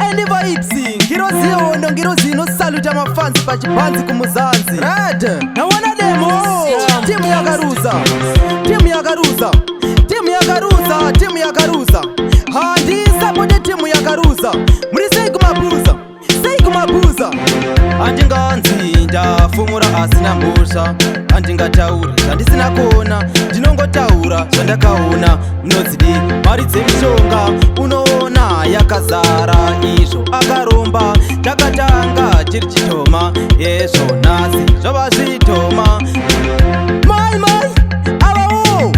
and vibes ngiroziono ngirozino saluta mafanzi pachibanzi kumuzanzi red nawana demo timu yakaruza timu yakaruza timu yakaruza timu yakaruza handisapote timu yakaruza muri sei kumabuza handinganzi ndafumura asina mbusha handingataura zvandisina kuona ndinongotaura zvandakaona munodzidi mari dzemishonga unoona yakazara izvo akaromba takatanga chiri chitoma yezvo nhasi zvava zvitoma mai avawo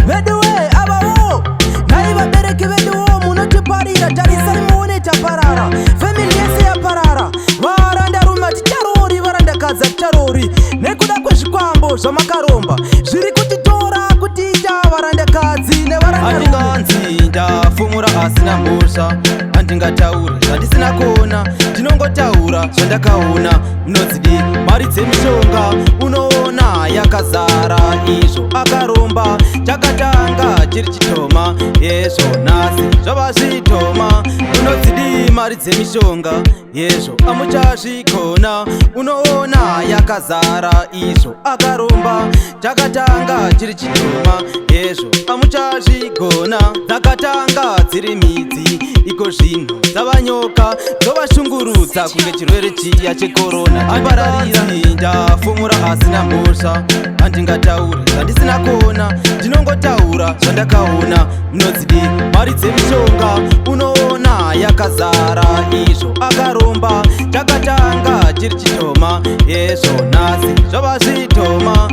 veduwe avawo nhai vabereki veduwo munotiparira tarisai muone taparara femili yese yaparara varandarume ticharori varandakadza ticharori nekuda kwezvikwambo zvamakaromba zviri kutitora kutiita varandakadzi nevarandinganzi ndafumura asina mbusha handingataura zvandisina kuona ndinongotaura zvandakaona munodzidi mari dzemishonga unoona yakazara izvo akaromba takatanga chiri chitoma yezvo nhasi zvava zvitoma munodzidi mari dzemishonga yezvo amuchazvikona unoona yakazara izvo akaromba takatanga chiri chitoma yezvo amuchazvigona dzakatanga dziri midzi iko zvino dzavanyoka dzovashungurudza kunge chirwere chiya chekorona apararira ndafumura asina mbusha handingataura zvandisina kuona ndinongotaura zvandakaona munodzidi mari dzemishonga unoona yakazara izvo akaromba takatanga chiri chitoma yezvo nhasi zvava zvitoma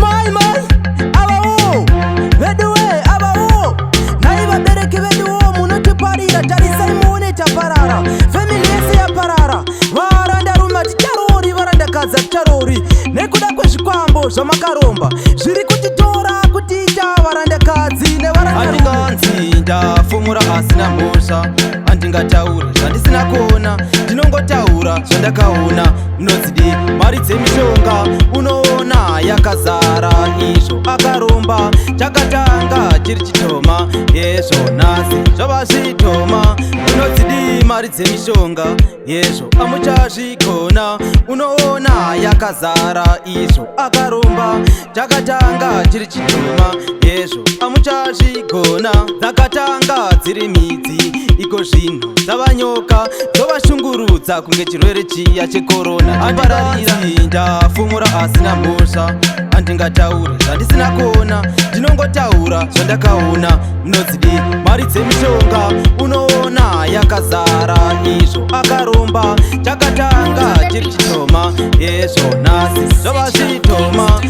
mai avawo veduwe avawo nhai vabereki veduwo munotiparira tarisai muone taparara femili yese yaparara varandarume ticharori varandakadza ticharori nekuda kwezvikwambo zvamakaromba zviri kutitora kutiita varandakadzi nevarandinganzi ndafumura asina mbusha handingataura zvandisina kuona ndinongotaura zvandakaona munodzidi mari dzemishonga unoona yakazara izvo akaromba takatanga chiri chitoma yezvo nhasi zvava zvitoma munodzidi mari dzemishonga yezvo amuchazvikona unoona yakazara izvo akaromba takatanga chiri chitoma yezvo amuchazvigona dzakatanga dziri midzi iko zvino dzavanyoka dzovashungurudza kunge chirwere chiya chekorona apararira ndafumura asina mbusha handingataura zvandisina kuona ndinongotaura zvandakaona munodzidi mari dzemishonga unoona yakazara izvo akaromba takatanga chiri chitoma yezvo nhasi zvava zvitoma